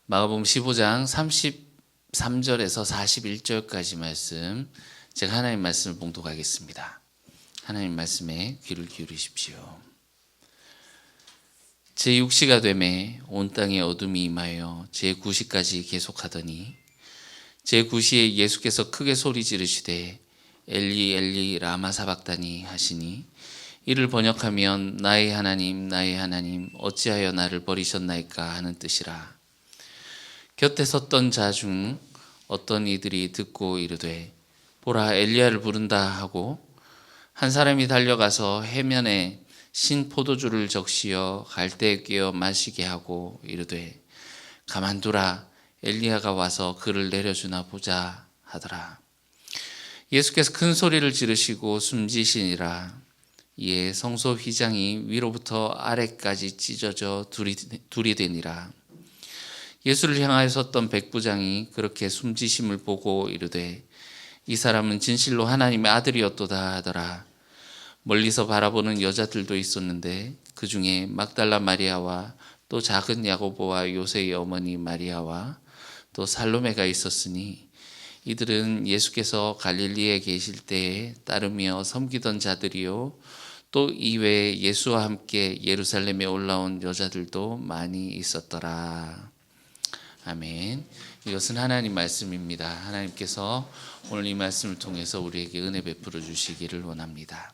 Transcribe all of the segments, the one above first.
마가복음 15장 33절에서 41절까지 말씀, 제가 하나님 말씀을 봉독하겠습니다. 하나님 말씀에 귀를 기울이십시오. 제6시가 되매 온 땅에 어둠이 임하여 제9시까지 계속하더니 제9시에 예수께서 크게 소리 지르시되 엘리 엘리 라마 사박다니 하시니, 이를 번역하면 나의 하나님 나의 하나님 어찌하여 나를 버리셨나이까 하는 뜻이라. 곁에 섰던 자 중 어떤 이들이 듣고 이르되 보라 엘리야를 부른다 하고, 한 사람이 달려가서 해면에 신 포도주를 적시어 갈대에 끼어 마시게 하고 이르되 가만두라, 엘리야가 와서 그를 내려주나 보자 하더라. 예수께서 큰 소리를 지르시고 숨지시니라. 이에 성소 휘장이 위로부터 아래까지 찢어져 둘이 되니라. 예수를 향하여 섰던 백부장이 그렇게 숨지심을 보고 이르되 이 사람은 진실로 하나님의 아들이었도다 하더라. 멀리서 바라보는 여자들도 있었는데 그 중에 막달라 마리아와 또 작은 야고보와 요새의 어머니 마리아와 또 살로메가 있었으니, 이들은 예수께서 갈릴리에 계실 때에 따르며 섬기던 자들이요 또 이외에 예수와 함께 예루살렘에 올라온 여자들도 많이 있었더라. 아멘. 이것은 하나님 말씀입니다. 하나님께서 오늘 이 말씀을 통해서 우리에게 은혜 베풀어 주시기를 원합니다.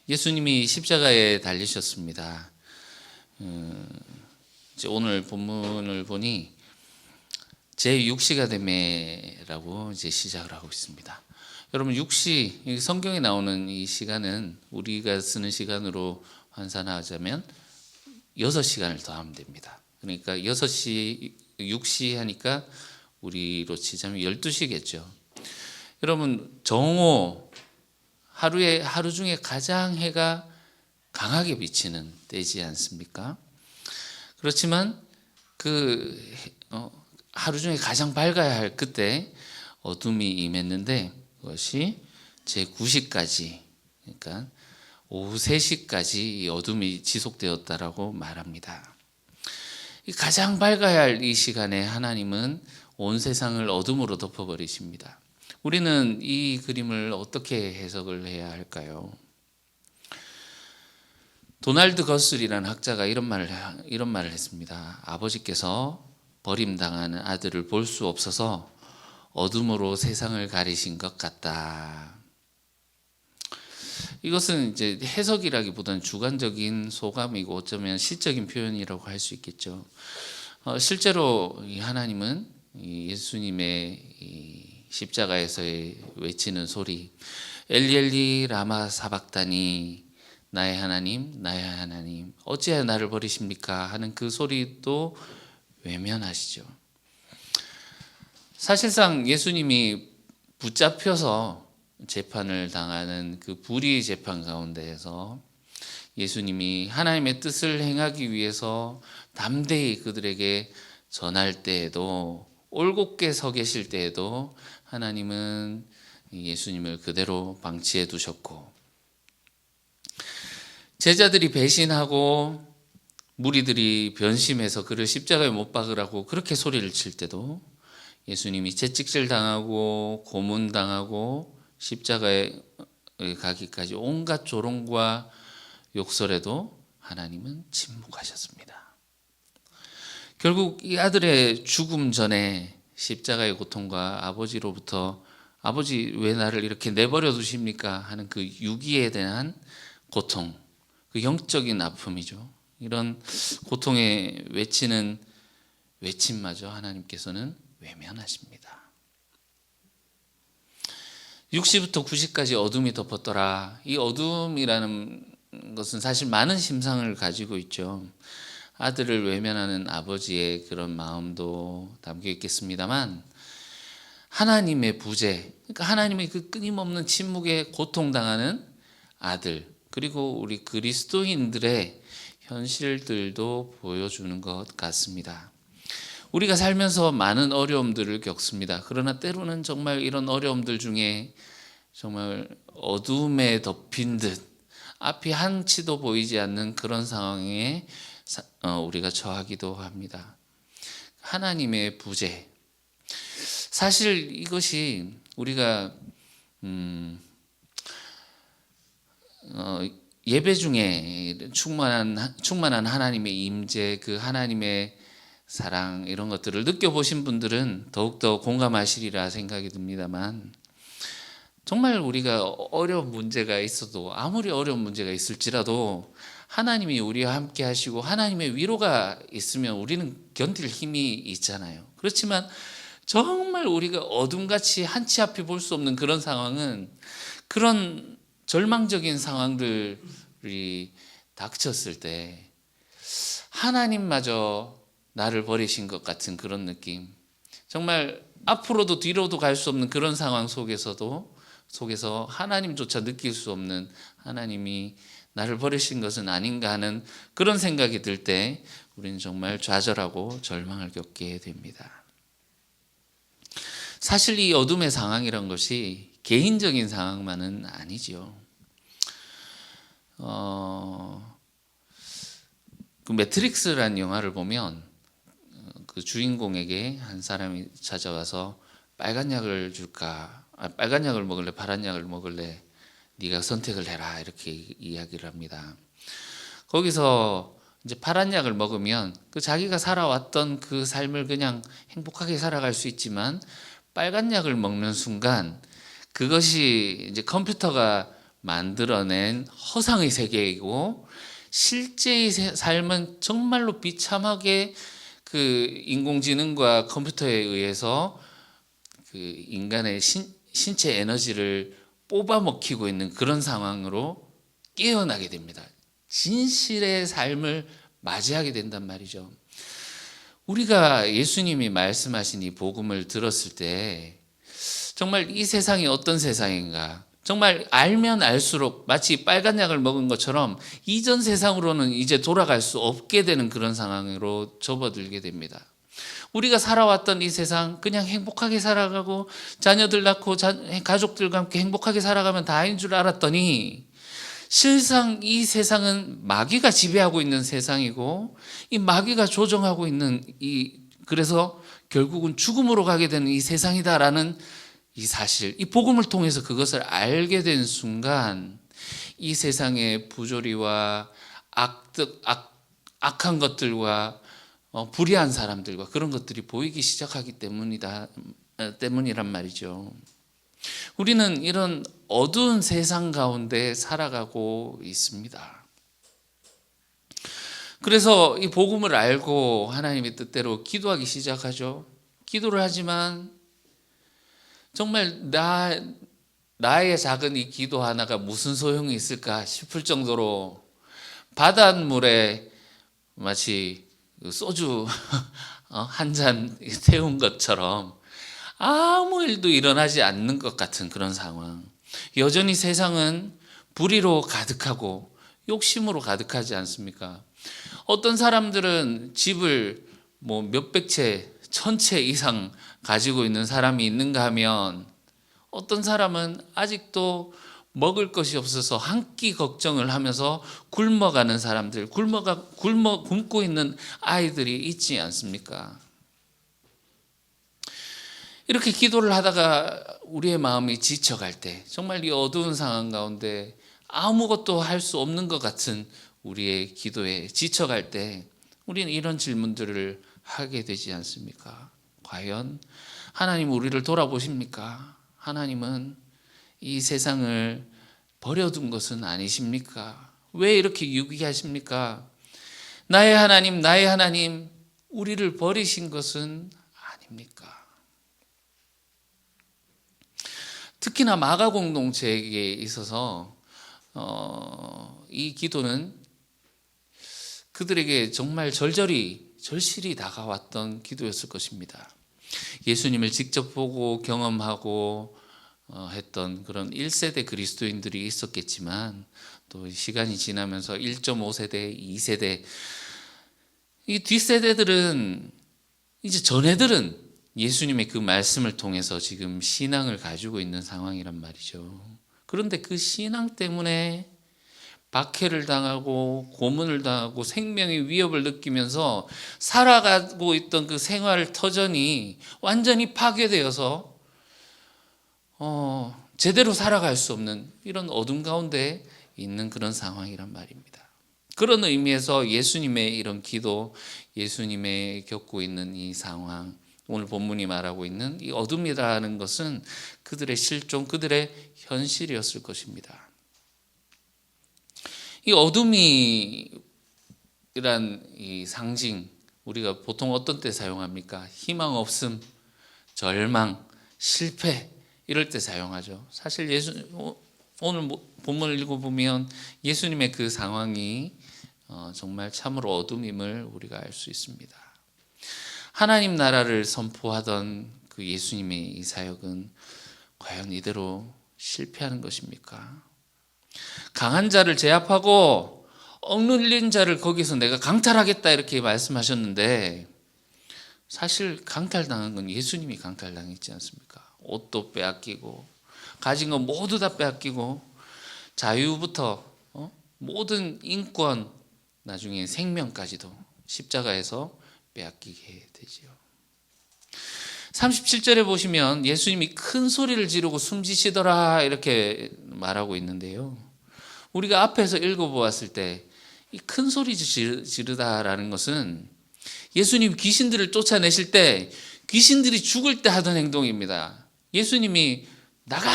예수님이 십자가에 달리셨습니다. 오늘 본문을 보니 제6시가 되매라고 시작을 하고 있습니다. 여러분, 6시, 성경에 나오는 이 시간은 우리가 쓰는 시간으로 환산하자면 6시간을 더하면 됩니다. 그러니까 6시 하니까 우리로 치자면 12시겠죠. 여러분, 정오, 하루 중에 가장 해가 강하게 비치는 때지 않습니까? 그렇지만 하루 중에 가장 밝아야 할 그때 어둠이 임했는데, 그것이 제9시까지, 그러니까 오후 3시까지 이 어둠이 지속되었다라고 말합니다. 가장 밝아야 할 이 시간에 하나님은 온 세상을 어둠으로 덮어버리십니다. 우리는 이 그림을 어떻게 해석을 해야 할까요? 도널드 거슬이라는 학자가 이런 말을 했습니다. 아버지께서 버림당하는 아들을 볼 수 없어서 어둠으로 세상을 가리신 것 같다. 이것은 해석이라기보다는 주관적인 소감이고 어쩌면 시적인 표현이라고 할 수 있겠죠. 실제로 하나님은 예수님의 십자가에서 외치는 소리, 엘리 엘리 라마 사박다니, 나의 하나님 나의 하나님 어찌하여 나를 버리십니까 하는 그 소리도 외면하시죠. 사실상 예수님이 붙잡혀서 재판을 당하는 그 불의 재판 가운데에서 예수님이 하나님의 뜻을 행하기 위해서 담대히 그들에게 전할 때에도, 올곧게 서 계실 때에도 하나님은 예수님을 그대로 방치해 두셨고, 제자들이 배신하고 무리들이 변심해서 그를 십자가에 못 박으라고 그렇게 소리를 칠 때도 예수님이 채찍질 당하고 고문당하고 십자가에 가기까지 온갖 조롱과 욕설에도 하나님은 침묵하셨습니다. 결국 이 아들의 죽음 전에 십자가의 고통과 아버지로부터 아버지 왜 나를 이렇게 내버려 두십니까 하는 그 유기에 대한 고통, 그 영적인 아픔이죠. 이런 고통에 외치는 외침마저 하나님께서는 외면하십니다. 6시부터 9시까지 어둠이 덮었더라. 이 어둠이라는 것은 사실 많은 심상을 가지고 있죠. 아들을 외면하는 아버지의 그런 마음도 담겨 있겠습니다만, 하나님의 부재, 그러니까 하나님의 그 끊임없는 침묵에 고통당하는 아들, 그리고 우리 그리스도인들의 현실들도 보여주는 것 같습니다. 우리가 살면서 많은 어려움들을 겪습니다. 그러나 때로는 정말 이런 어려움들 중에 정말 어둠에 덮인 듯 앞이 한치도 보이지 않는 그런 상황에 우리가 처하기도 합니다. 하나님의 부재. 사실 이것이 우리가 예배 중에 충만한 하나님의 임재, 그 하나님의 사랑, 이런 것들을 느껴보신 분들은 더욱더 공감하시리라 생각이 듭니다만, 정말 우리가 어려운 문제가 있어도, 아무리 어려운 문제가 있을지라도 하나님이 우리와 함께 하시고 하나님의 위로가 있으면 우리는 견딜 힘이 있잖아요. 그렇지만 정말 우리가 어둠같이 한치 앞이 볼 수 없는 그런 상황은, 그런 절망적인 상황들이 닥쳤을 때 하나님마저 나를 버리신 것 같은 그런 느낌, 정말 앞으로도 뒤로도 갈 수 없는 그런 상황 속에서 하나님조차 느낄 수 없는, 하나님이 나를 버리신 것은 아닌가 하는 그런 생각이 들 때 우리는 정말 좌절하고 절망을 겪게 됩니다. 사실 이 어둠의 상황이란 것이 개인적인 상황만은 아니죠. 그 매트릭스라는 영화를 보면 그 주인공에게 한 사람이 찾아와서 빨간 약을 줄까, 빨간 약을 먹을래, 파란 약을 먹을래, 네가 선택을 해라, 이렇게 이야기를 합니다. 거기서 이제 파란 약을 먹으면 그 자기가 살아왔던 그 삶을 그냥 행복하게 살아갈 수 있지만, 빨간 약을 먹는 순간 그것이 이제 컴퓨터가 만들어낸 허상의 세계이고, 실제의 삶은 정말로 비참하게 그 인공지능과 컴퓨터에 의해서 그 인간의 신체 에너지를 뽑아먹히고 있는 그런 상황으로 깨어나게 됩니다. 진실의 삶을 맞이하게 된단 말이죠. 우리가 예수님이 말씀하신 이 복음을 들었을 때 정말 이 세상이 어떤 세상인가, 정말 알면 알수록 마치 빨간 약을 먹은 것처럼 이전 세상으로는 이제 돌아갈 수 없게 되는 그런 상황으로 접어들게 됩니다. 우리가 살아왔던 이 세상 그냥 행복하게 살아가고 자녀들 낳고 가족들과 함께 행복하게 살아가면 다인 줄 알았더니, 실상 이 세상은 마귀가 지배하고 있는 세상이고, 이 마귀가 조정하고 있는 그래서 결국은 죽음으로 가게 되는 이 세상이다라는 이 사실, 이 복음을 통해서 그것을 알게 된 순간, 이 세상의 부조리와 악한 것들과 불의한 사람들과 그런 것들이 보이기 시작하기 때문이란 말이죠. 우리는 이런 어두운 세상 가운데 살아가고 있습니다. 그래서 이 복음을 알고 하나님의 뜻대로 기도하기 시작하죠. 기도를 하지만 정말 나의 작은 이 기도 하나가 무슨 소용이 있을까 싶을 정도로 바닷물에 마치 소주 한 잔 태운 것처럼 아무 일도 일어나지 않는 것 같은 그런 상황. 여전히 세상은 불의로 가득하고 욕심으로 가득하지 않습니까? 어떤 사람들은 집을 뭐 몇백 채, 1000채 이상 가지고 있는 사람이 있는가 하면, 어떤 사람은 아직도 먹을 것이 없어서 한 끼 걱정을 하면서 굶어가는 사람들, 굶고 있는 아이들이 있지 않습니까? 이렇게 기도를 하다가 우리의 마음이 지쳐갈 때, 정말 이 어두운 상황 가운데 아무것도 할 수 없는 것 같은 우리의 기도에 지쳐갈 때 우리는 이런 질문들을 하게 되지 않습니까? 과연 하나님 우리를 돌아보십니까? 하나님은 이 세상을 버려둔 것은 아니십니까? 왜 이렇게 유기하십니까? 나의 하나님, 우리를 버리신 것은 아닙니까? 특히나 마가 공동체에게 있어서 이 기도는 그들에게 정말 절실히 다가왔던 기도였을 것입니다. 예수님을 직접 보고 경험하고 했던 그런 1세대 그리스도인들이 있었겠지만, 또 시간이 지나면서 1.5세대, 2세대, 이 뒷세대들은, 이제 전애들은 예수님의 그 말씀을 통해서 지금 신앙을 가지고 있는 상황이란 말이죠. 그런데 그 신앙 때문에 박해를 당하고 고문을 당하고 생명의 위협을 느끼면서 살아가고 있던 그 생활 터전이 완전히 파괴되어서 제대로 살아갈 수 없는 이런 어둠 가운데 있는 그런 상황이란 말입니다. 그런 의미에서 예수님의 이런 기도, 예수님의 겪고 있는 이 상황, 오늘 본문이 말하고 있는 이 어둠이라는 것은 그들의 실종, 그들의 현실이었을 것입니다. 이 어둠이란 이 상징, 우리가 보통 어떤 때 사용합니까? 희망 없음, 절망, 실패 이럴 때 사용하죠. 사실 오늘 본문을 읽어보면 예수님의 그 상황이 정말 참으로 어둠임을 우리가 알 수 있습니다. 하나님 나라를 선포하던 그 예수님의 이 사역은 과연 이대로 실패하는 것입니까? 강한 자를 제압하고 억눌린 자를 거기서 내가 강탈하겠다 이렇게 말씀하셨는데 사실 강탈당한 건 예수님이 강탈당했지 않습니까? 옷도 빼앗기고 가진 거 모두 다 빼앗기고 자유부터 모든 인권 나중에 생명까지도 십자가에서 빼앗기게 되지요. 37절에 보시면 예수님이 큰 소리를 지르고 숨지시더라 이렇게 말하고 있는데요. 우리가 앞에서 읽어보았을 때 이 큰 소리 지르다라는 것은 예수님 귀신들을 쫓아내실 때 귀신들이 죽을 때 하던 행동입니다. 예수님이 나가!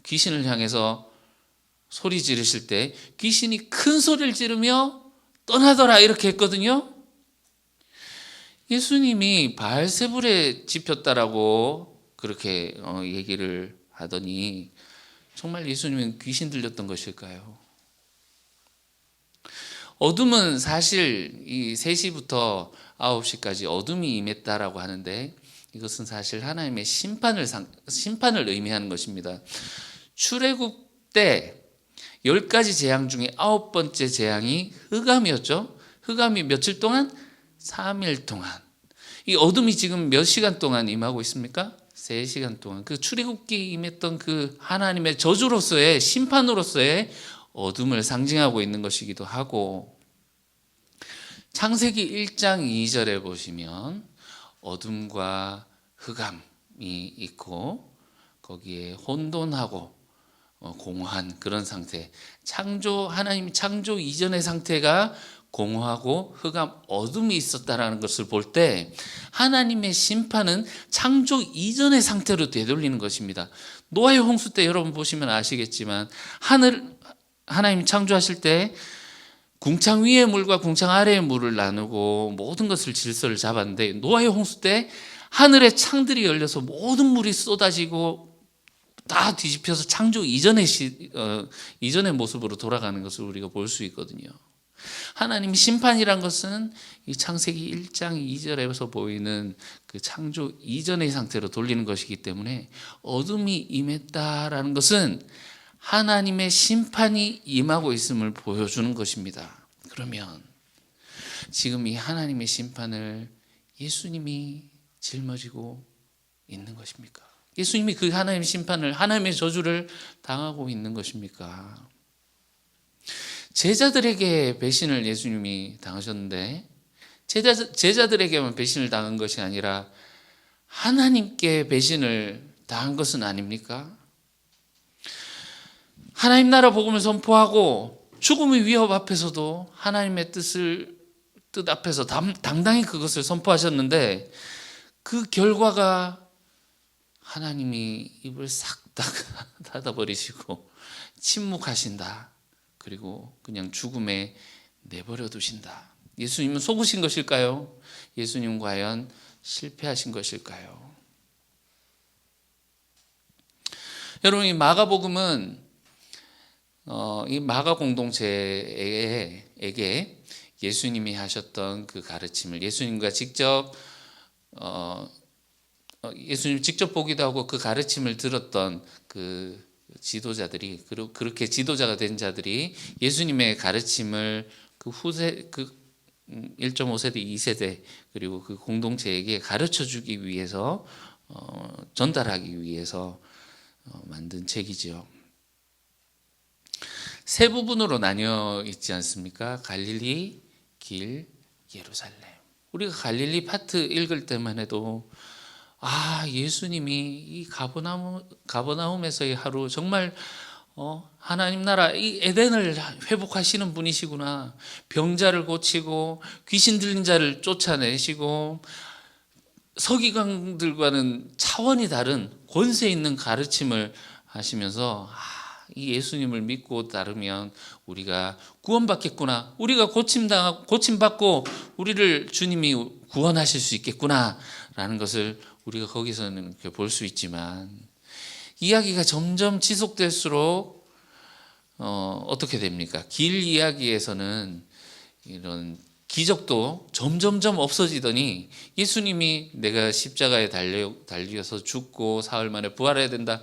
귀신을 향해서 소리 지르실 때 귀신이 큰 소리를 지르며 떠나더라 이렇게 했거든요. 예수님이 바알세불에 집혔다라고 그렇게 얘기를 하더니 정말 예수님은 귀신 들렸던 것일까요? 어둠은 사실 이 3시부터 9시까지 어둠이 임했다라고 하는데 이것은 사실 하나님의 심판을 의미하는 것입니다. 출애굽 때 10가지 재앙 중에 9번째 재앙이 흑암이었죠. 흑암이 며칠 동안? 3일 동안. 이 어둠이 지금 몇 시간 동안 임하고 있습니까? 3시간 동안. 그 출애굽기 임했던 그 하나님의 저주로서의 심판으로서의 어둠을 상징하고 있는 것이기도 하고 창세기 1장 2절에 보시면 어둠과 흑암이 있고 거기에 혼돈하고 공허한 그런 상태, 하나님이 창조 이전의 상태가 공허하고 흑암 어둠이 있었다라는 것을 볼 때 하나님의 심판은 창조 이전의 상태로 되돌리는 것입니다. 노아의 홍수 때 여러분 보시면 아시겠지만 하나님이 창조하실 때 궁창 위의 물과 궁창 아래의 물을 나누고 모든 것을 질서를 잡았는데 노아의 홍수 때 하늘의 창들이 열려서 모든 물이 쏟아지고 다 뒤집혀서 창조 이전의 모습으로 돌아가는 것을 우리가 볼 수 있거든요. 하나님 심판이란 것은 이 창세기 1장 2절에서 보이는 그 창조 이전의 상태로 돌리는 것이기 때문에 어둠이 임했다라는 것은 하나님의 심판이 임하고 있음을 보여주는 것입니다. 그러면 지금 이 하나님의 심판을 예수님이 짊어지고 있는 것입니까? 예수님이 그 하나님의 심판을, 하나님의 저주를 당하고 있는 것입니까? 제자들에게 배신을 예수님이 당하셨는데 제자들에게만 배신을 당한 것이 아니라 하나님께 배신을 당한 것은 아닙니까? 하나님 나라 복음을 선포하고 죽음의 위협 앞에서도 하나님의 뜻 앞에서 당당히 그것을 선포하셨는데 그 결과가 하나님이 입을 싹 닫아버리시고 침묵하신다. 그리고 그냥 죽음에 내버려 두신다. 예수님은 속으신 것일까요? 예수님은 과연 실패하신 것일까요? 여러분, 이 마가복음은 이 마가 공동체에게 예수님이 하셨던 그 가르침을 예수님과 직접 예수님 직접 보기도 하고 그 가르침을 들었던 그 지도자들이 그렇게 지도자가 된 자들이 예수님의 가르침을 그 후세 1.5세대, 2세대 그리고 그 공동체에게 가르쳐 주기 위해서 전달하기 위해서 만든 책이지요. 세 부분으로 나뉘어 있지 않습니까? 갈릴리, 길, 예루살렘. 우리가 갈릴리 파트 읽을 때만 해도 예수님이 이 가버나움에서의 하루 정말 하나님 나라 이 에덴을 회복하시는 분이시구나. 병자를 고치고 귀신 들린 자를 쫓아내시고 서기관들과는 차원이 다른 권세 있는 가르침을 하시면서 이 예수님을 믿고 따르면 우리가 구원받겠구나. 우리가 고침받고 우리를 주님이 구원하실 수 있겠구나 라는 것을 우리가 거기서는 볼 수 있지만, 이야기가 점점 지속될수록 어떻게 됩니까? 길 이야기에서는 이런 기적도 점점점 없어지더니 예수님이 내가 십자가에 달려서 죽고 사흘 만에 부활해야 된다,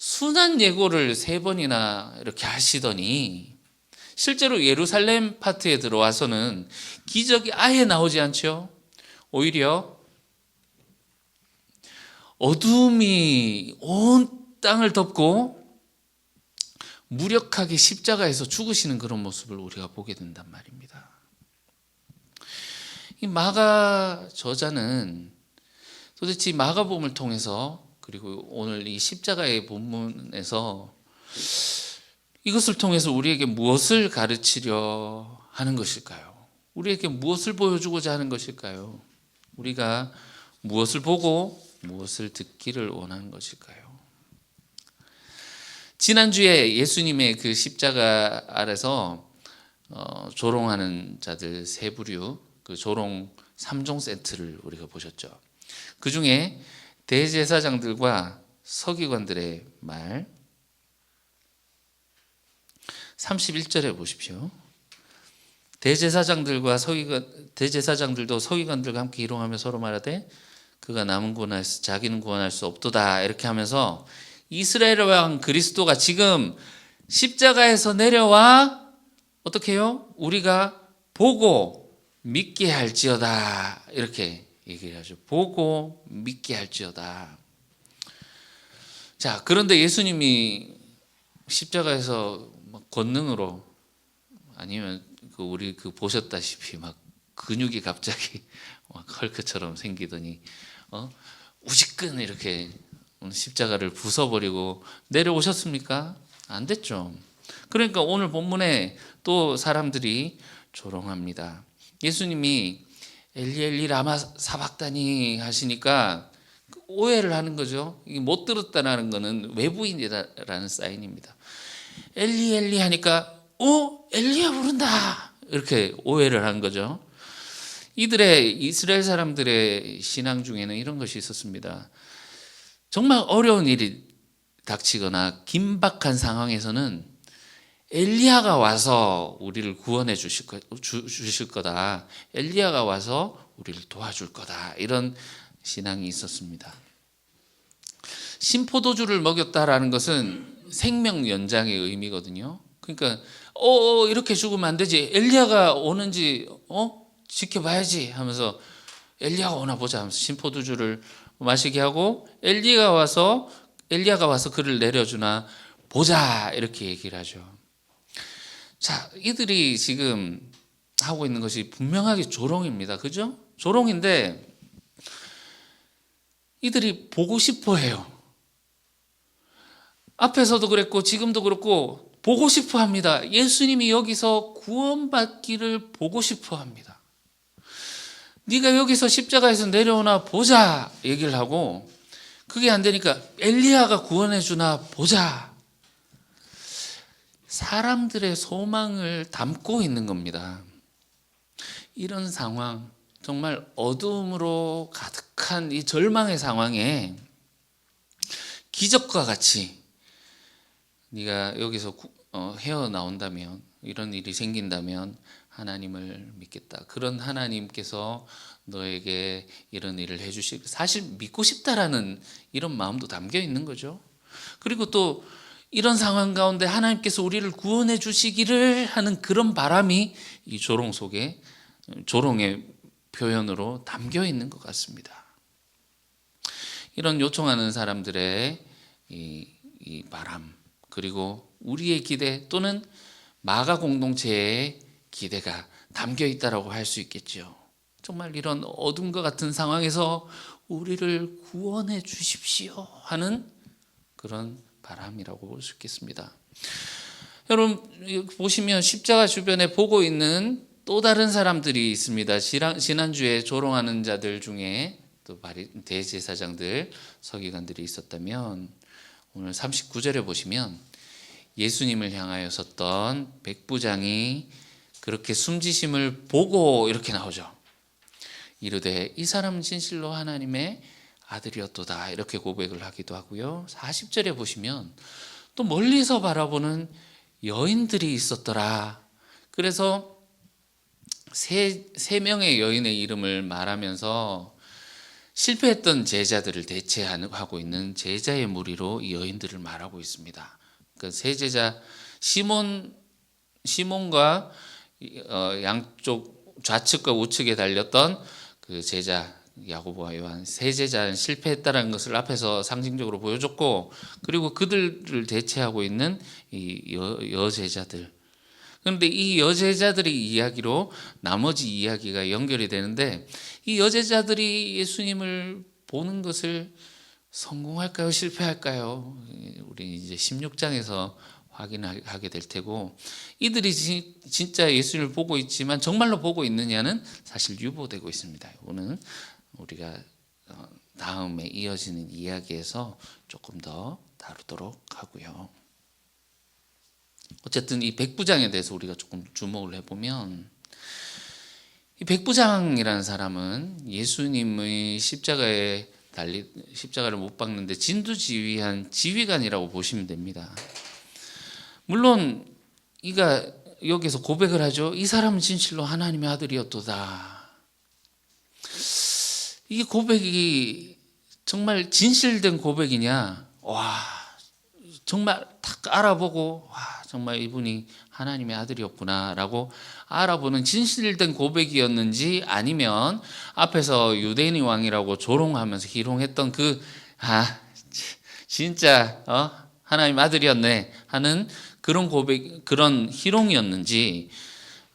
순한 예고를 3번이나 이렇게 하시더니 실제로 예루살렘 파트에 들어와서는 기적이 아예 나오지 않죠. 오히려 어둠이 온 땅을 덮고 무력하게 십자가에서 죽으시는 그런 모습을 우리가 보게 된단 말입니다. 이 마가 저자는 도대체 마가복음을 통해서, 그리고 오늘 이 십자가의 본문에서 이것을 통해서 우리에게 무엇을 가르치려 하는 것일까요? 우리에게 무엇을 보여주고자 하는 것일까요? 우리가 무엇을 보고 무엇을 듣기를 원하는 것일까요? 지난주에 예수님의 그 십자가 아래서 조롱하는 자들 3부류, 그 조롱 3종 세트를 우리가 보셨죠. 그 중에 대제사장들과 서기관들의 말 31절에 보십시오. 대제사장들도 서기관들과 함께 희롱하며 서로 말하되 그가 남은 구원하여서 자기는 구원할 수 없도다, 이렇게 하면서 이스라엘 왕 그리스도가 지금 십자가에서 내려와 어떻게 해요? 우리가 보고 믿게 할지어다, 이렇게 얘기를 하죠. 보고 믿게 할지어다. 자, 그런데 예수님이 십자가에서 막 권능으로, 아니면 우리 보셨다시피 막 근육이 갑자기 막 헐크처럼 생기더니 우지끈 이렇게 십자가를 부숴버리고 내려오셨습니까? 안 됐죠. 그러니까 오늘 본문에 또 사람들이 조롱합니다. 예수님이 엘리 엘리 라마 사박다니 하시니까 오해를 하는 거죠. 이게 못 들었다는 것은 외부인이라는 사인입니다. 엘리 엘리 하니까 엘리야 부른다, 이렇게 오해를 한 거죠. 이스라엘 사람들의 신앙 중에는 이런 것이 있었습니다. 정말 어려운 일이 닥치거나 긴박한 상황에서는 엘리야가 와서 우리를 구원해 주실 거다, 엘리야가 와서 우리를 도와줄 거다, 이런 신앙이 있었습니다. 신포도주를 먹였다라는 것은 생명 연장의 의미거든요. 그러니까 이렇게 죽으면 안 되지, 엘리야가 오는지 지켜봐야지 하면서 엘리야가 오나 보자 하면서 신포도주를 마시게 하고, 엘리야가 와서 그를 내려주나 보자, 이렇게 얘기를 하죠. 자, 이들이 지금 하고 있는 것이 분명하게 조롱입니다. 그죠? 조롱인데 이들이 보고 싶어 해요. 앞에서도 그랬고 지금도 그렇고 보고 싶어 합니다. 예수님이 여기서 구원받기를 보고 싶어 합니다. 네가 여기서 십자가에서 내려오나 보자 얘기를 하고, 그게 안 되니까 엘리야가 구원해 주나 보자. 사람들의 소망을 담고 있는 겁니다. 이런 상황, 정말 어둠으로 가득한 이 절망의 상황에 기적과 같이 네가 여기서 헤어나온다면, 이런 일이 생긴다면 하나님을 믿겠다, 그런 하나님께서 너에게 이런 일을 해주실, 사실 믿고 싶다라는 이런 마음도 담겨 있는 거죠. 그리고 또 이런 상황 가운데 하나님께서 우리를 구원해 주시기를 하는 그런 바람이 이 조롱 속에, 조롱의 표현으로 담겨 있는 것 같습니다. 이런 요청하는 사람들의 이 바람, 그리고 우리의 기대, 또는 마가 공동체의 기대가 담겨 있다라고 할 수 있겠죠. 정말 이런 어둠과 같은 상황에서 우리를 구원해 주십시오 하는 그런 바람이라고 볼 수 있겠습니다. 여러분 보시면 십자가 주변에 보고 있는 또 다른 사람들이 있습니다. 지난주에 조롱하는 자들 중에 또 대제사장들, 서기관들이 있었다면 오늘 39절에 보시면 예수님을 향하여 섰던 백부장이 그렇게 숨지심을 보고 이렇게 나오죠. 이르되 이 사람은 진실로 하나님의 아들이었도다 이렇게 고백을 하기도 하고요. 40절에 보시면 또 멀리서 바라보는 여인들이 있었더라. 그래서 세 명의 여인의 이름을 말하면서 실패했던 제자들을 대체하고 있는 제자의 무리로 이 여인들을 말하고 있습니다. 그 세 제자 시몬과 양쪽 좌측과 우측에 달렸던 그 제자 야고보와 요한 세 제자는 실패했다는 것을 앞에서 상징적으로 보여줬고, 그리고 그들을 대체하고 있는 이 여제자들. 그런데 이 여제자들의 이야기로 나머지 이야기가 연결이 되는데, 이 여제자들이 예수님을 보는 것을 성공할까요? 실패할까요? 우리 이제 16장에서 확인하게 될 테고, 이들이 진짜 예수님을 보고 있지만 정말로 보고 있느냐는 사실 유보되고 있습니다. 이거는 우리가 다음에 이어지는 이야기에서 조금 더 다루도록 하고요. 어쨌든 이 백부장에 대해서 우리가 조금 주목을 해보면, 이 백부장이라는 사람은 예수님의 십자가를 못 박는데 진두지휘한 지휘관이라고 보시면 됩니다. 물론 이가 여기서 고백을 하죠. 이 사람은 진실로 하나님의 아들이었도다. 이 고백이 정말 진실된 고백이냐? 와, 정말 딱 알아보고 와, 정말 이분이 하나님의 아들이었구나라고 알아보는 진실된 고백이었는지, 아니면 앞에서 유대인의 왕이라고 조롱하면서 희롱했던 진짜 하나님 아들이었네 하는 그런 고백, 그런 희롱이었는지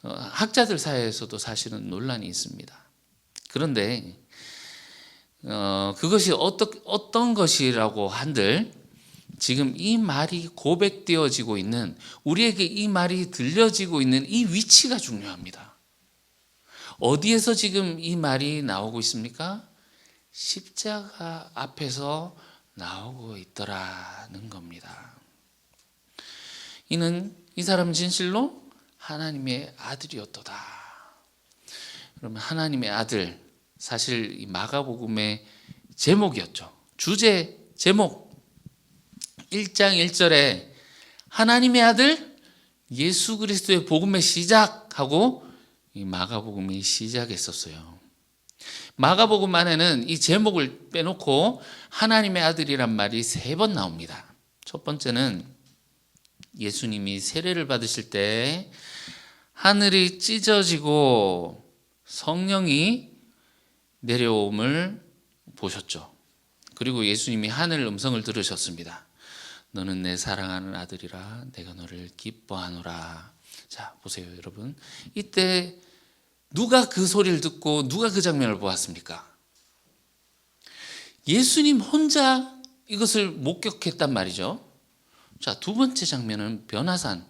학자들 사이에서도 사실은 논란이 있습니다. 그런데 그것이 어떤 것이라고 한들, 지금 이 말이 고백되어지고 있는, 우리에게 이 말이 들려지고 있는 이 위치가 중요합니다. 어디에서 지금 이 말이 나오고 있습니까? 십자가 앞에서 나오고 있더라는 겁니다. 이 사람은 진실로 하나님의 아들이었도다. 그러면 하나님의 아들, 사실 이 마가복음의 제목이었죠. 주제 제목 1장 1절에 하나님의 아들 예수 그리스도의 복음의 시작하고 이 마가복음이 시작했었어요. 마가복음 안에는 이 제목을 빼놓고 하나님의 아들이란 말이 3번 나옵니다. 첫 번째는 예수님이 세례를 받으실 때 하늘이 찢어지고 성령이 내려옴을 보셨죠. 그리고 예수님이 하늘 음성을 들으셨습니다. 너는 내 사랑하는 아들이라 내가 너를 기뻐하노라. 자, 보세요 여러분. 이때 누가 그 소리를 듣고 누가 그 장면을 보았습니까? 예수님 혼자 이것을 목격했단 말이죠. 자, 두 번째 장면은 변화산.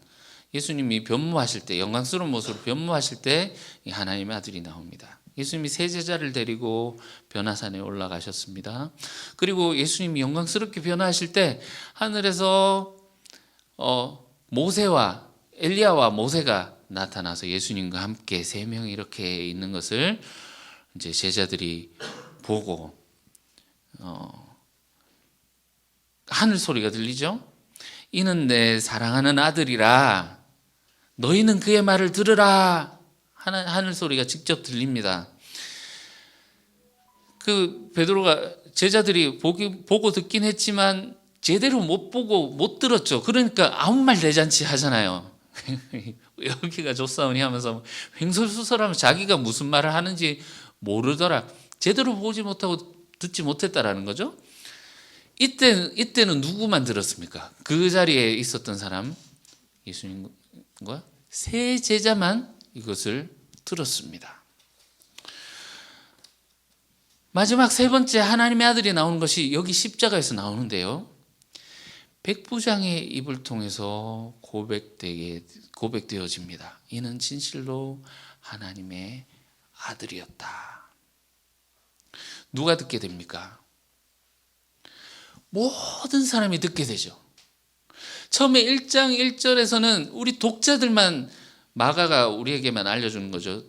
예수님이 변모하실 때, 영광스러운 모습으로 변모하실 때 하나님의 아들이 나옵니다. 예수님이 세 제자를 데리고 변화산에 올라가셨습니다. 그리고 예수님이 영광스럽게 변화하실 때 하늘에서 모세와 엘리야와 모세가 나타나서 예수님과 함께 3명이 이렇게 있는 것을 이제 제자들이 보고 하늘 소리가 들리죠. 이는 내 사랑하는 아들이라 너희는 그의 말을 들으라. 하늘 소리가 직접 들립니다. 그 베드로가 제자들이 보고 듣긴 했지만 제대로 못 보고 못 들었죠. 그러니까 아무 말 대잔치 하잖아요. 여기가 좋사오니 하면서 횡설수설하면서 자기가 무슨 말을 하는지 모르더라. 제대로 보지 못하고 듣지 못했다라는 거죠. 이때는 누구만 들었습니까? 그 자리에 있었던 사람, 예수님과 누가? 세 제자만 이것을 들었습니다. 마지막 세 번째 하나님의 아들이 나오는 것이 여기 십자가에서 나오는데요. 백부장의 입을 통해서 고백되어집니다. 이는 진실로 하나님의 아들이었다. 누가 듣게 됩니까? 모든 사람이 듣게 되죠. 처음에 1장 1절에서는 우리 독자들만 마가가 우리에게만 알려주는 거죠.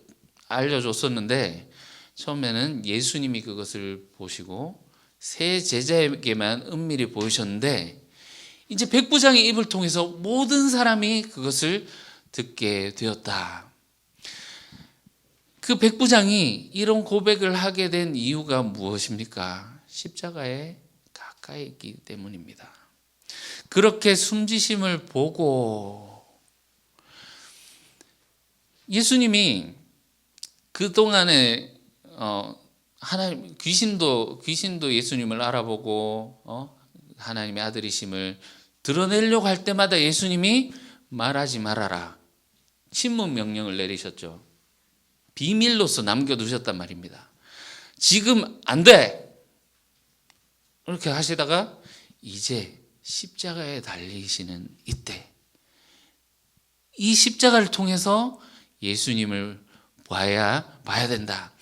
알려줬었는데 처음에는 예수님이 그것을 보시고 세 제자에게만 은밀히 보이셨는데 이제 백부장의 입을 통해서 모든 사람이 그것을 듣게 되었다. 그 백부장이 이런 고백을 하게 된 이유가 무엇입니까? 십자가에 가까이 있기 때문입니다. 그렇게 숨지심을 보고 예수님이 그동안에 하나님 귀신도 예수님을 알아보고 하나님의 아들이심을 드러내려고 할 때마다 예수님이 말하지 말아라. 침묵 명령을 내리셨죠. 비밀로서 남겨두셨단 말입니다. 지금 안 돼. 이렇게 하시다가 이제 십자가에 달리시는 이때 이 십자가를 통해서 예수님을 봐야 된다.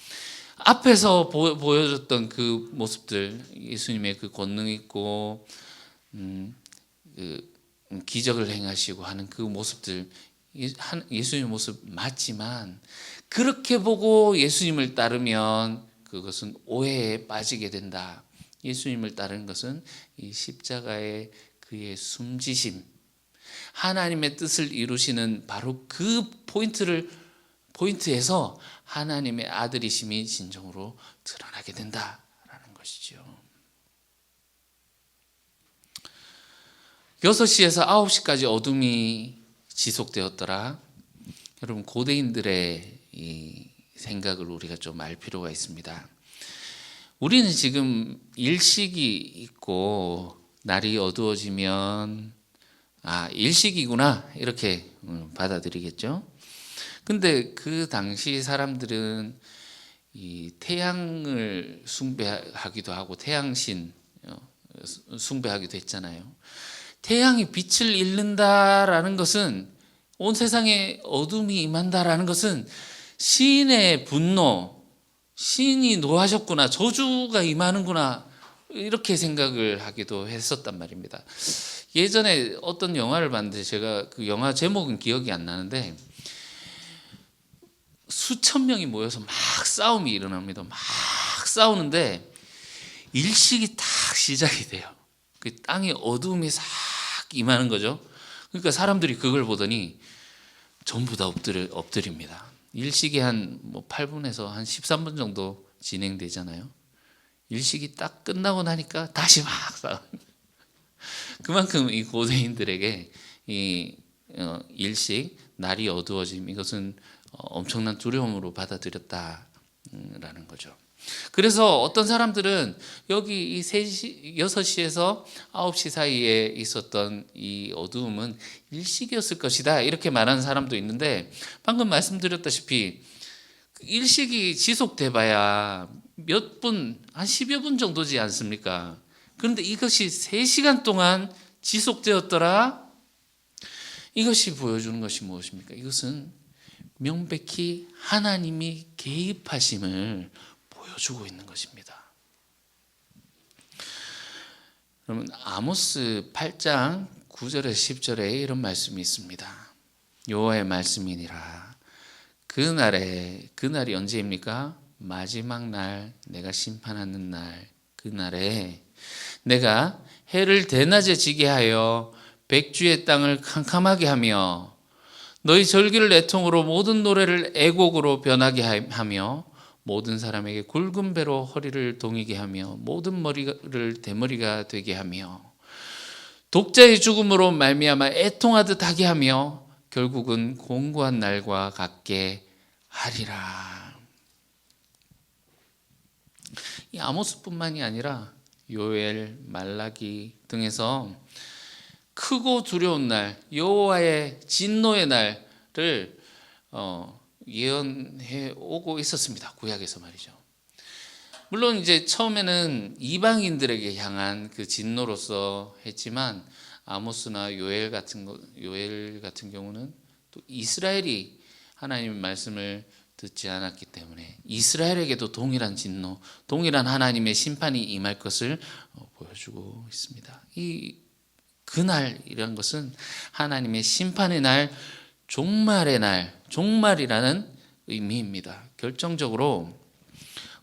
앞에서 보여줬던 그 모습들, 예수님의 그 권능 있고 그 기적을 행하시고 하는 그 모습들, 예수님의 모습 맞지만 그렇게 보고 예수님을 따르면 그것은 오해에 빠지게 된다. 예수님을 따르는 것은 이 십자가의 그의 숨지심, 하나님의 뜻을 이루시는 바로 그 포인트에서 하나님의 아들이심이 진정으로 드러나게 된다라는 것이죠. 6시에서 9시까지 어둠이 지속되었더라. 여러분, 고대인들의 이 생각을 우리가 좀 알 필요가 있습니다. 우리는 지금 일식이 있고 날이 어두워지면 일식이구나 이렇게 받아들이겠죠. 근데 그 당시 사람들은 이 태양을 숭배하기도 하고 태양신 숭배하기도 했잖아요. 태양이 빛을 잃는다라는 것은, 온 세상에 어둠이 임한다라는 것은 신의 분노, 신이 노하셨구나, 저주가 임하는구나 이렇게 생각을 하기도 했었단 말입니다. 예전에 어떤 영화를 봤는데 제가 그 영화 제목은 기억이 안 나는데 수천 명이 모여서 막 싸움이 일어납니다. 막 싸우는데 일식이 딱 시작이 돼요. 그 땅에 어둠이 싹 임하는 거죠. 그러니까 사람들이 그걸 보더니 전부 다 엎드립니다. 일식이 한 8분에서 한 13분 정도 진행되잖아요. 일식이 딱 끝나고 나니까 다시 막 싸워요. 그만큼 이 고대인들에게 이 일식, 날이 어두워짐, 이것은 엄청난 두려움으로 받아들였다라는 거죠. 그래서 어떤 사람들은 여기 이 6시에서 9시 사이에 있었던 이 어두움은 일식이었을 것이다 이렇게 말하는 사람도 있는데, 방금 말씀드렸다시피 일식이 지속돼 봐야 몇 분, 한 10여 분 정도지 않습니까? 그런데 이것이 3시간 동안 지속되었더라. 이것이 보여주는 것이 무엇입니까? 이것은 명백히 하나님이 개입하심을 보여주고 있는 것입니다. 그러면 아모스 8장 9절에서 10절에 이런 말씀이 있습니다. 여호와의 말씀이니라. 그날이 언제입니까? 마지막 날, 내가 심판하는 날, 그날에 내가 해를 대낮에 지게 하여 백주의 땅을 캄캄하게 하며 너희 절기를 애통으로 모든 노래를 애곡으로 변하게 하며 모든 사람에게 굵은 배로 허리를 동이게 하며 모든 머리를 대머리가 되게 하며 독자의 죽음으로 말미암아 애통하듯 하게 하며 결국은 공고한 날과 같게 하리라. 이 아모스뿐만이 아니라 요엘, 말라기 등에서 크고 두려운 날, 여호와의 진노의 날을 예언해 오고 있었습니다. 구약에서 말이죠. 물론 이제 처음에는 이방인들에게 향한 그 진노로서 했지만 아모스나 요엘 같은 경우는 또 이스라엘이 하나님의 말씀을 듣지 않았기 때문에 이스라엘에게도 동일한 진노, 동일한 하나님의 심판이 임할 것을 보여주고 있습니다. 이 그날이라는 것은 하나님의 심판의 날, 종말의 날, 종말이라는 의미입니다. 결정적으로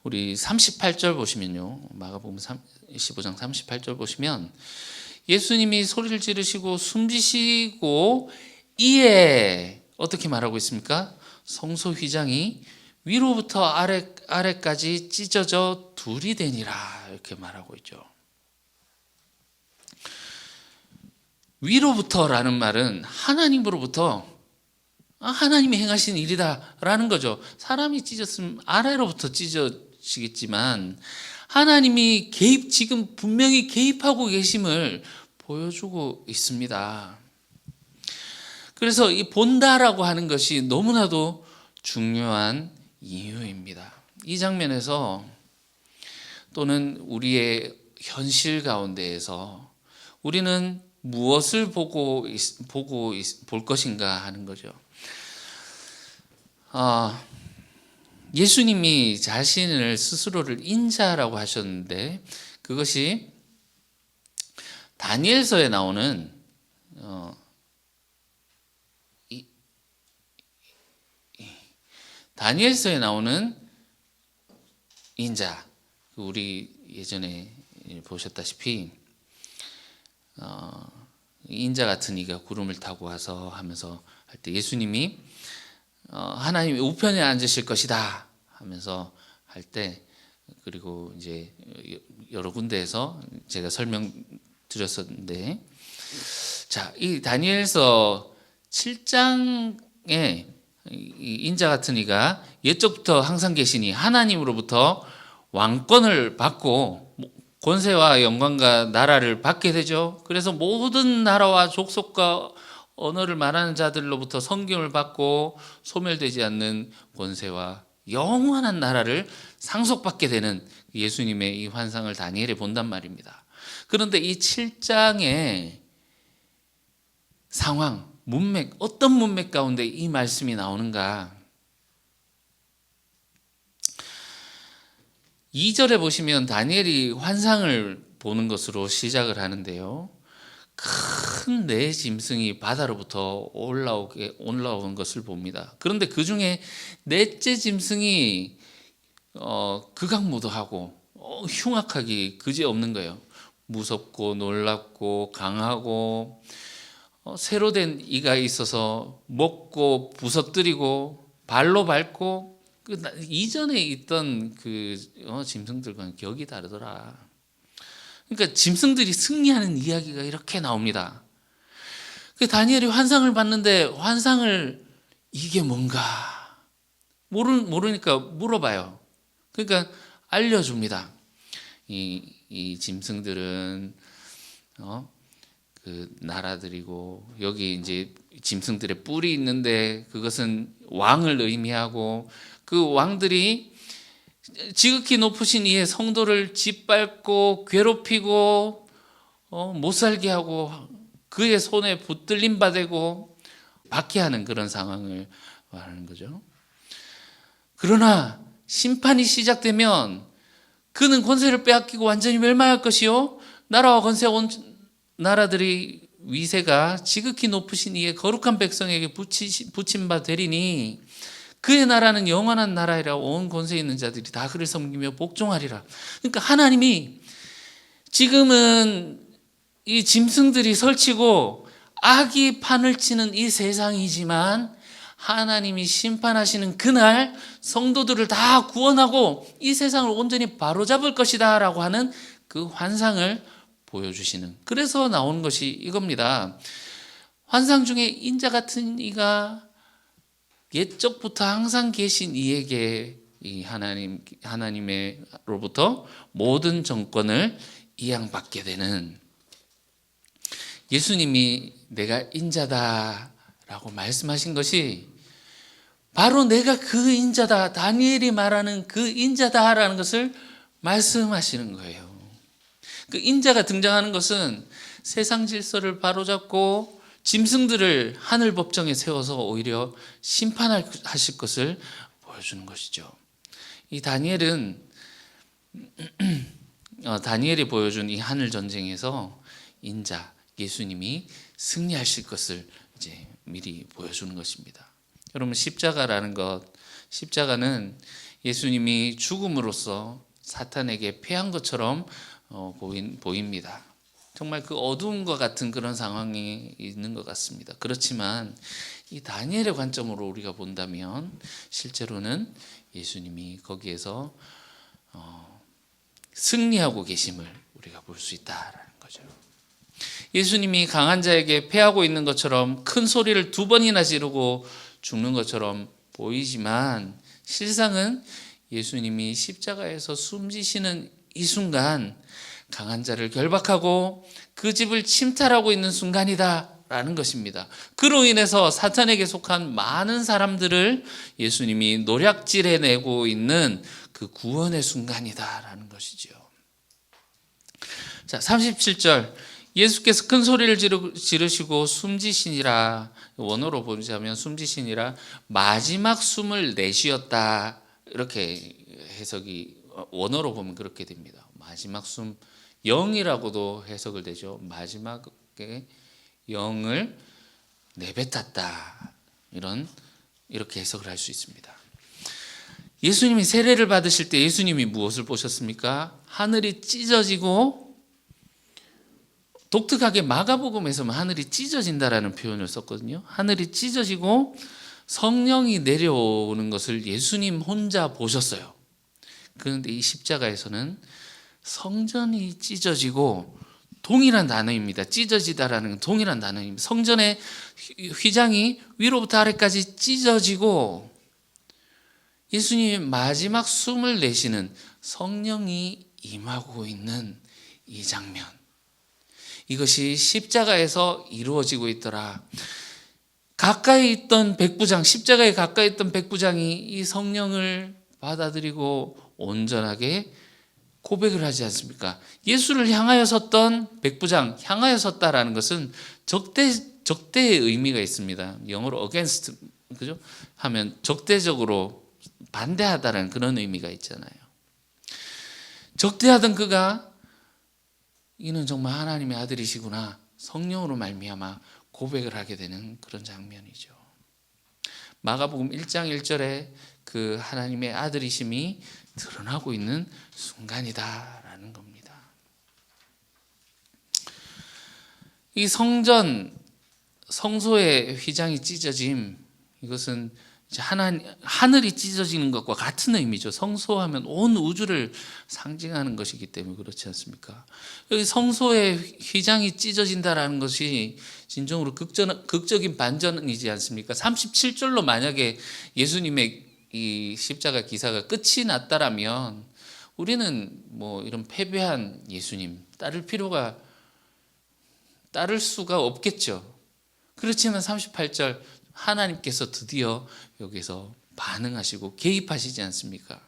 우리 38절 보시면요, 마가복음 15장 38절 보시면 예수님이 소리를 지르시고 숨지시고 이에 어떻게 말하고 있습니까? 성소 휘장이 위로부터 아래까지 찢어져 둘이 되니라, 이렇게 말하고 있죠. 위로부터라는 말은 하나님으로부터, 하나님이 행하신 일이다 라는 거죠. 사람이 찢었으면 아래로부터 찢어지겠지만 하나님이 지금 분명히 개입하고 계심을 보여주고 있습니다. 그래서 이 본다라고 하는 것이 너무나도 중요한 이유입니다. 이 장면에서 또는 우리의 현실 가운데에서 우리는 무엇을 볼 것인가 하는 거죠. 예수님이 자신을 스스로를 인자라고 하셨는데 그것이 다니엘서에 나오는 인자, 우리 예전에 보셨다시피 인자 같은 이가 구름을 타고 와서 하면서 할 때 예수님이 하나님의 우편에 앉으실 것이다 하면서 할 때, 그리고 이제 여러 군데에서 제가 설명드렸었는데, 자, 이 다니엘서 7장에 이 인자 같은 이가 옛적부터 항상 계시니 하나님으로부터 왕권을 받고 권세와 영광과 나라를 받게 되죠. 그래서 모든 나라와 족속과 언어를 말하는 자들로부터 섬김을 받고 소멸되지 않는 권세와 영원한 나라를 상속받게 되는 예수님의 이 환상을 다니엘이 본단 말입니다. 그런데 이 7장의 상황, 문맥, 어떤 문맥 가운데 이 말씀이 나오는가? 2절에 보시면 다니엘이 환상을 보는 것으로 시작을 하는데요, 큰 네 짐승이 바다로부터 올라온 것을 봅니다. 그런데 그 중에 넷째 짐승이 극악무도하고 흉악하기 그지없는 거예요. 무섭고 놀랍고 강하고 새로 된 이가 있어서 먹고 부서뜨리고 발로 밟고, 이전에 있던 그 짐승들과는 격이 다르더라. 그러니까 짐승들이 승리하는 이야기가 이렇게 나옵니다. 그 다니엘이 환상을 봤는데 환상을 이게 뭔가 모르니까 물어봐요. 그러니까 알려줍니다. 이 짐승들은 그 나라들이고, 여기 이제 짐승들의 뿔이 있는데 그것은 왕을 의미하고, 그 왕들이 지극히 높으신 이의 성도를 짓밟고 괴롭히고 못 살게 하고 그의 손에 붙들림 받고 박해하는 그런 상황을 말하는 거죠. 그러나 심판이 시작되면 그는 권세를 빼앗기고 완전히 멸망할 것이요, 나라와 권세 온 나라들이 위세가 지극히 높으신 이의 거룩한 백성에게 붙임 바 되리니 그의 나라는 영원한 나라이라 온 권세 있는 자들이 다 그를 섬기며 복종하리라. 그러니까 하나님이 지금은 이 짐승들이 설치고 악이 판을 치는 이 세상이지만 하나님이 심판하시는 그날 성도들을 다 구원하고 이 세상을 온전히 바로잡을 것이다 라고 하는 그 환상을 보여주시는, 그래서 나오는 것이 이겁니다. 환상 중에 인자 같은 이가 옛적부터 항상 계신 이에게 이 하나님으로부터 모든 정권을 이양받게 되는, 예수님이 내가 인자다라고 말씀하신 것이 바로 내가 그 인자다, 다니엘이 말하는 그 인자다라는 것을 말씀하시는 거예요. 그 인자가 등장하는 것은 세상 질서를 바로잡고 짐승들을 하늘 법정에 세워서 오히려 심판하실 것을 보여주는 것이죠. 이 다니엘은 다니엘이 보여준 이 하늘 전쟁에서 인자 예수님이 승리하실 것을 이제 미리 보여주는 것입니다. 여러분, 십자가라는 것, 십자가는 예수님이 죽음으로써 사탄에게 패한 것처럼 보입니다. 정말 그 어두움과 같은 그런 상황이 있는 것 같습니다. 그렇지만 이 다니엘의 관점으로 우리가 본다면 실제로는 예수님이 거기에서 승리하고 계심을 우리가 볼 수 있다라는 거죠. 예수님이 강한 자에게 패하고 있는 것처럼 큰 소리를 2번이나 지르고 죽는 것처럼 보이지만 실상은 예수님이 십자가에서 숨지시는 이 순간 강한 자를 결박하고 그 집을 침탈하고 있는 순간이다라는 것입니다. 그로 인해서 사탄에게 속한 많은 사람들을 예수님이 노략질해내고 있는 그 구원의 순간이다라는 것이죠. 자, 37절 예수께서 큰 소리를 지르시고 숨지시니라, 원어로 보자면 숨지시니라 마지막 숨을 내쉬었다, 이렇게 해석이 원어로 보면 그렇게 됩니다. 마지막 숨, 영이라고도 해석을 되죠. 마지막에 영을 내뱉었다, 이렇게 해석을 할 수 있습니다. 예수님이 세례를 받으실 때 예수님이 무엇을 보셨습니까? 하늘이 찢어지고, 독특하게 마가복음에서는 하늘이 찢어진다라는 표현을 썼거든요. 하늘이 찢어지고 성령이 내려오는 것을 예수님 혼자 보셨어요. 그런데 이 십자가에서는 성전이 찢어지고, 동일한 단어입니다. 찢어지다라는 동일한 단어입니다. 성전의 휘장이 위로부터 아래까지 찢어지고 예수님이 마지막 숨을 내쉬는 성령이 임하고 있는 이 장면, 이것이 십자가에서 이루어지고 있더라. 가까이 있던 백부장, 십자가에 가까이 있던 백부장이 이 성령을 받아들이고 온전하게 고백을 하지 않습니까? 예수를 향하여 섰던 백부장, 향하여 섰다라는 것은 적대의 의미가 있습니다. 영어로 against, 그죠? 하면 적대적으로 반대하다라는 그런 의미가 있잖아요. 적대하던 그가 이는 정말 하나님의 아들이시구나, 성령으로 말미암아 고백을 하게 되는 그런 장면이죠. 마가복음 1장 1절에 그 하나님의 아들이심이 드러나고 있는 순간이다라는 겁니다. 이 성소의 휘장이 찢어짐, 이것은 하늘이 찢어지는 것과 같은 의미죠. 성소하면 온 우주를 상징하는 것이기 때문에 그렇지 않습니까? 여기 성소의 휘장이 찢어진다라는 것이 진정으로 극적인 반전이지 않습니까? 37절로 만약에 예수님의 이 십자가 기사가 끝이 났다라면 우리는 뭐 이런 패배한 예수님 따를 수가 없겠죠. 그렇지만 38절 하나님께서 드디어 여기서 반응하시고 개입하시지 않습니까?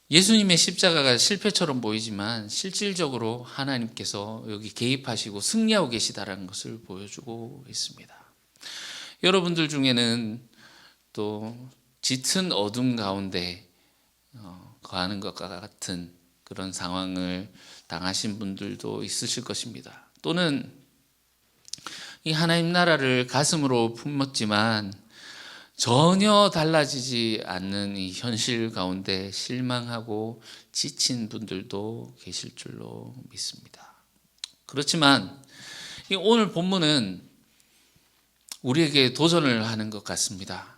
예수님의 십자가가 실패처럼 보이지만 실질적으로 하나님께서 여기 개입하시고 승리하고 계시다라는 것을 보여주고 있습니다. 여러분들 중에는 또 짙은 어둠 가운데 거하는 것과 같은 그런 상황을 당하신 분들도 있으실 것입니다. 또는 이 하나님 나라를 가슴으로 품었지만 전혀 달라지지 않는 이 현실 가운데 실망하고 지친 분들도 계실 줄로 믿습니다. 그렇지만 오늘 본문은 우리에게 도전을 하는 것 같습니다.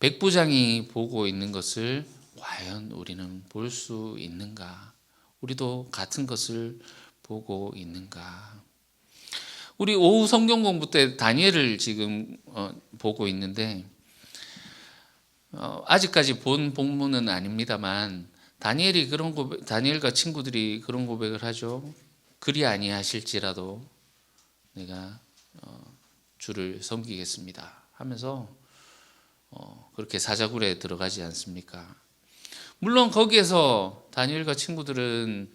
백부장이 보고 있는 것을 과연 우리는 볼 수 있는가? 우리도 같은 것을 보고 있는가? 우리 오후 성경 공부 때 다니엘을 지금 보고 있는데 아직까지 본 본문은 아닙니다만 다니엘과 친구들이 그런 고백을 하죠. 그리 아니하실지라도 내가 주를 섬기겠습니다 하면서 그렇게 사자굴에 들어가지 않습니까? 물론 거기에서 다니엘과 친구들은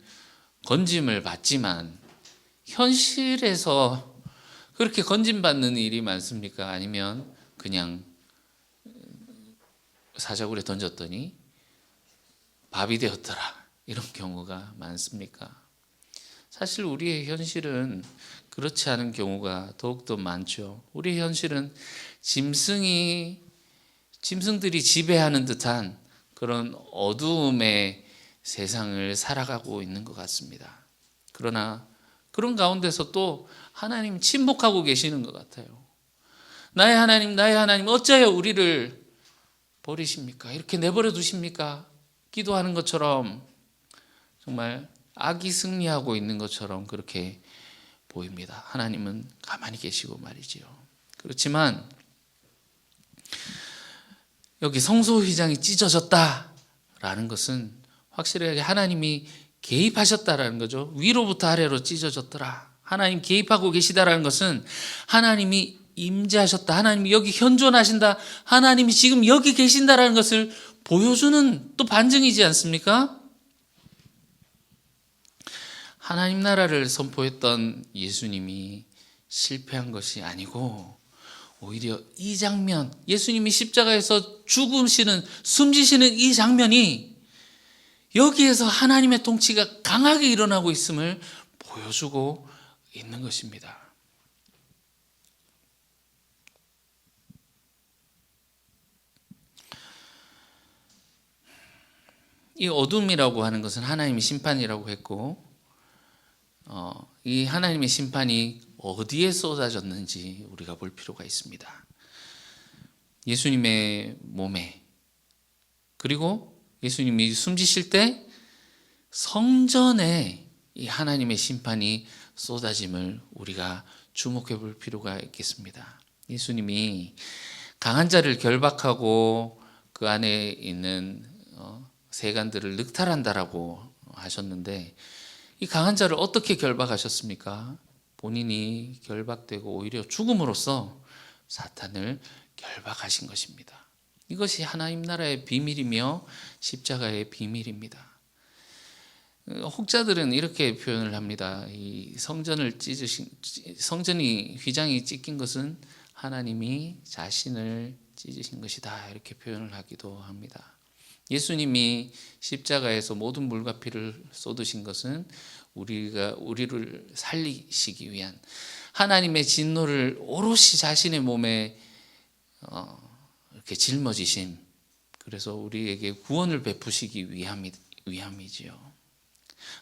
건짐을 받지만 현실에서 그렇게 건짐받는 일이 많습니까? 아니면 그냥 사자굴에 던졌더니 밥이 되었더라, 이런 경우가 많습니까? 사실 우리의 현실은 그렇지 않은 경우가 더욱더 많죠. 우리의 현실은 짐승들이 지배하는 듯한 그런 어두움의 세상을 살아가고 있는 것 같습니다. 그러나 그런 가운데서 또 하나님 침묵하고 계시는 것 같아요. 나의 하나님 어찌하여 우리를 버리십니까? 이렇게 내버려 두십니까? 기도하는 것처럼 정말 악이 승리하고 있는 것처럼 그렇게 보입니다. 하나님은 가만히 계시고 말이지요. 그렇지만 여기 성소휘장이 찢어졌다라는 것은 확실하게 하나님이 개입하셨다라는 거죠. 위로부터 아래로 찢어졌더라. 하나님 개입하고 계시다라는 것은 하나님이 임재하셨다, 하나님이 여기 현존하신다, 하나님이 지금 여기 계신다라는 것을 보여주는 또 반증이지 않습니까? 하나님 나라를 선포했던 예수님이 실패한 것이 아니고 오히려 이 장면, 예수님이 십자가에서 죽으시는, 숨지시는 이 장면이 여기에서 하나님의 통치가 강하게 일어나고 있음을 보여주고 있는 것입니다. 이 어둠이라고 하는 것은 하나님의 심판이라고 했고, 이 하나님의 심판이 어디에 쏟아졌는지 우리가 볼 필요가 있습니다. 예수님의 몸에, 그리고 예수님이 숨지실 때 성전에 이 하나님의 심판이 쏟아짐을 우리가 주목해 볼 필요가 있겠습니다. 예수님이 강한 자를 결박하고 그 안에 있는 세간들을 늑탈한다라고 하셨는데, 이 강한 자를 어떻게 결박하셨습니까? 본인이 결박되고 오히려 죽음으로써 사탄을 결박하신 것입니다. 이것이 하나님 나라의 비밀이며 십자가의 비밀입니다. 혹자들은 이렇게 표현을 합니다. 이 성전이 휘장이 찢긴 것은 하나님이 자신을 찢으신 것이다, 이렇게 표현을 하기도 합니다. 예수님이 십자가에서 모든 물과 피를 쏟으신 것은 우리를 살리시기 위한, 하나님의 진노를 오롯이 자신의 몸에 이렇게 짊어지심, 그래서 우리에게 구원을 베푸시기 위함이지요.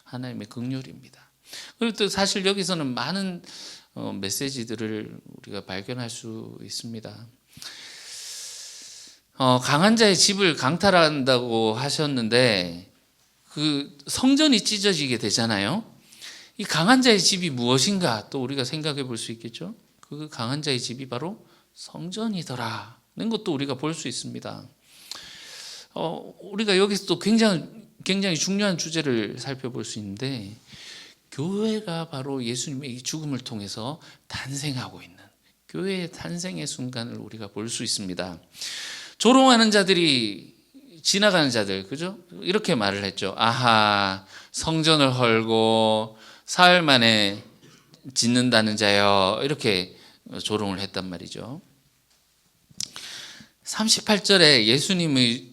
하나님의 긍휼입니다. 그리고 또 사실 여기서는 많은 메시지들을 우리가 발견할 수 있습니다. 강한 자의 집을 강탈한다고 하셨는데 그 성전이 찢어지게 되잖아요. 이 강한 자의 집이 무엇인가 또 우리가 생각해 볼 수 있겠죠. 그 강한 자의 집이 바로 성전이더라는 것도 우리가 볼 수 있습니다. 우리가 여기서 또 굉장히 중요한 주제를 살펴볼 수 있는데, 교회가 바로 예수님의 이 죽음을 통해서 탄생하고 있는 교회의 탄생의 순간을 우리가 볼 수 있습니다. 조롱하는 자들이, 지나가는 자들, 그죠? 이렇게 말을 했죠. 아하, 성전을 헐고 사흘 만에 짓는다는 자여, 이렇게 조롱을 했단 말이죠. 38절에 예수님의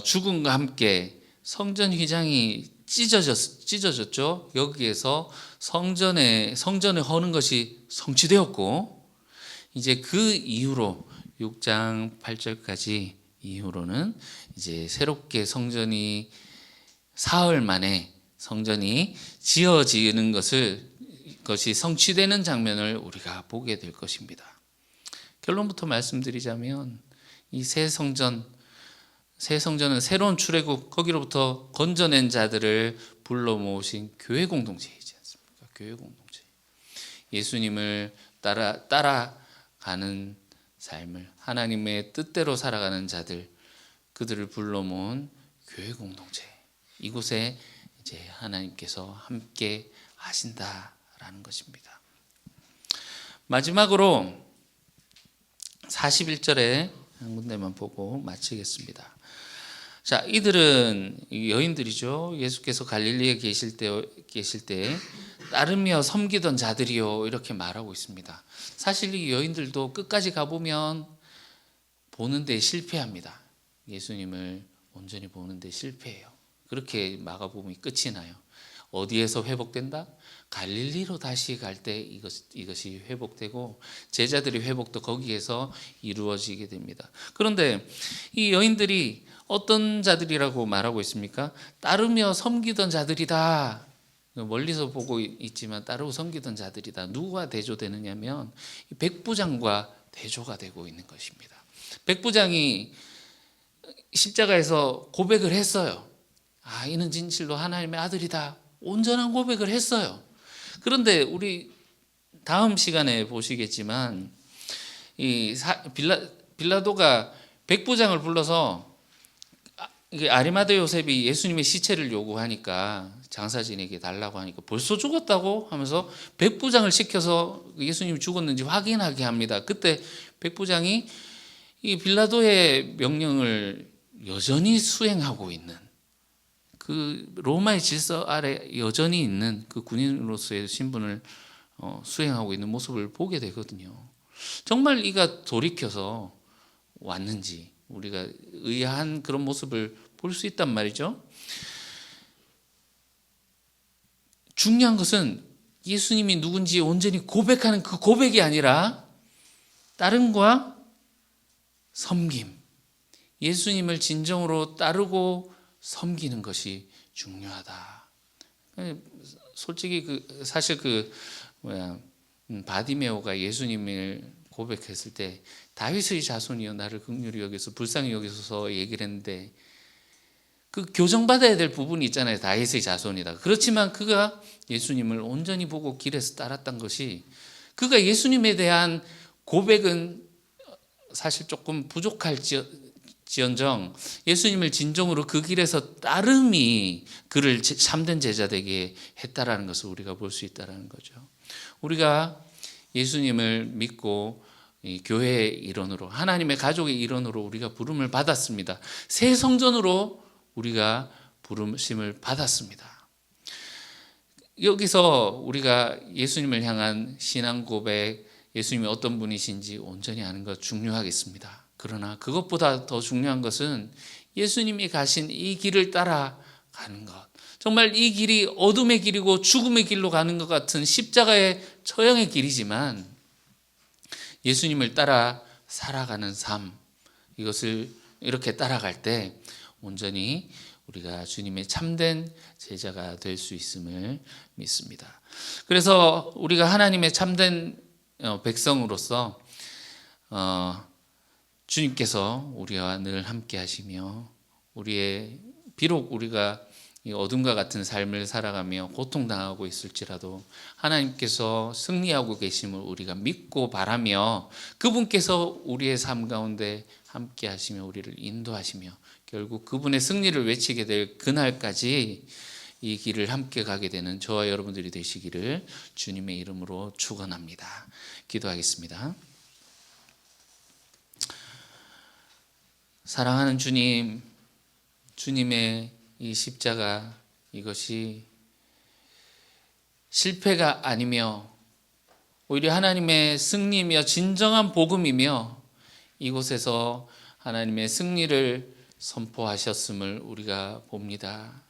죽음과 함께 성전 휘장이 찢어졌죠. 여기에서 성전에 허는 것이 성취되었고, 이제 그 이후로 6장 8절까지 이후로는 이제 새롭게 성전이 사흘 만에 성전이 지어지는 것이 성취되는 장면을 우리가 보게 될 것입니다. 결론부터 말씀드리자면 이 새 성전은 새로운 출애굽, 거기로부터 건져낸 자들을 불러 모으신 교회 공동체이지 않습니까? 교회 공동체. 예수님을 따라가는 삶을, 하나님의 뜻대로 살아가는 자들, 그들을 불러 모은 교회 공동체. 이곳에 이제 하나님께서 함께 하신다라는 것입니다. 마지막으로 41절에 한 군데만 보고 마치겠습니다. 자, 이들은 여인들이죠. 예수께서 갈릴리에 계실 때 따르며 섬기던 자들이요, 이렇게 말하고 있습니다. 사실 이 여인들도 끝까지 가보면 보는데 실패합니다. 예수님을 온전히 보는데 실패해요. 그렇게 마가복음이 끝이 나요. 어디에서 회복된다? 갈릴리로 다시 갈 때 이것이 회복되고 제자들의 회복도 거기에서 이루어지게 됩니다. 그런데 이 여인들이 어떤 자들이라고 말하고 있습니까? 따르며 섬기던 자들이다. 멀리서 보고 있지만 따르고 섬기던 자들이다. 누구와 대조되느냐면 백부장과 대조가 되고 있는 것입니다. 백부장이 십자가에서 고백을 했어요. 이는 진실로 하나님의 아들이다. 온전한 고백을 했어요. 그런데 우리 다음 시간에 보시겠지만 빌라도가 백부장을 불러서 아리마대 요셉이 예수님의 시체를 요구하니까 장사진에게 달라고 하니까 벌써 죽었다고 하면서 백부장을 시켜서 예수님이 죽었는지 확인하게 합니다. 그때 백부장이 이 빌라도의 명령을 여전히 수행하고 있는, 그 로마의 질서 아래 여전히 있는 그 군인으로서의 신분을 수행하고 있는 모습을 보게 되거든요. 정말 이가 돌이켜서 왔는지 우리가 의아한 그런 모습을 볼 수 있단 말이죠. 중요한 것은 예수님이 누군지 온전히 고백하는 그 고백이 아니라 따름과 섬김, 예수님을 진정으로 따르고 섬기는 것이 중요하다. 솔직히 사실 바디메오가 예수님을 고백했을 때 다윗의 자손이여 나를 긍휼히 여기서 불쌍히 여기소서 얘기를 했는데, 그 교정받아야 될 부분이 있잖아요. 다윗의 자손이다. 그렇지만 그가 예수님을 온전히 보고 길에서 따랐던 것이, 그가 예수님에 대한 고백은 사실 조금 부족할지언정 예수님을 진정으로 그 길에서 따름이 그를 참된 제자 되게 했다라는 것을 우리가 볼 수 있다는 거죠. 우리가 예수님을 믿고 교회의 일원으로, 하나님의 가족의 일원으로 우리가 부름을 받았습니다. 새 성전으로 우리가 부름심을 받았습니다. 여기서 우리가 예수님을 향한 신앙 고백, 예수님이 어떤 분이신지 온전히 아는 것 중요하겠습니다. 그러나 그것보다 더 중요한 것은 예수님이 가신 이 길을 따라가는 것. 정말 이 길이 어둠의 길이고 죽음의 길로 가는 것 같은 십자가의 처형의 길이지만 예수님을 따라 살아가는 삶, 이것을 이렇게 따라갈 때 온전히 우리가 주님의 참된 제자가 될 수 있음을 믿습니다. 그래서 우리가 하나님의 참된 백성으로서 주님께서 우리와 늘 함께 하시며, 비록 우리가 이 어둠과 같은 삶을 살아가며 고통당하고 있을지라도 하나님께서 승리하고 계심을 우리가 믿고 바라며, 그분께서 우리의 삶 가운데 함께 하시며 우리를 인도하시며 결국 그분의 승리를 외치게 될 그날까지 이 길을 함께 가게 되는 저와 여러분들이 되시기를 주님의 이름으로 축원합니다. 기도하겠습니다. 사랑하는 주님, 주님의 이 십자가, 이것이 실패가 아니며 오히려 하나님의 승리이며 진정한 복음이며 이곳에서 하나님의 승리를 선포하셨음을 우리가 봅니다.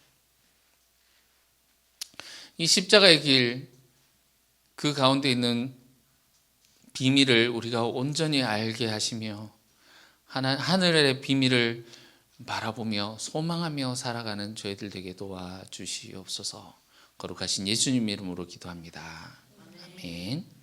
이 십자가의 길, 그 가운데 있는 비밀을 우리가 온전히 알게 하시며 하늘의 비밀을 바라보며 소망하며 살아가는 저희들 되게 도와주시옵소서. 거룩하신 예수님 이름으로 기도합니다. 아멘.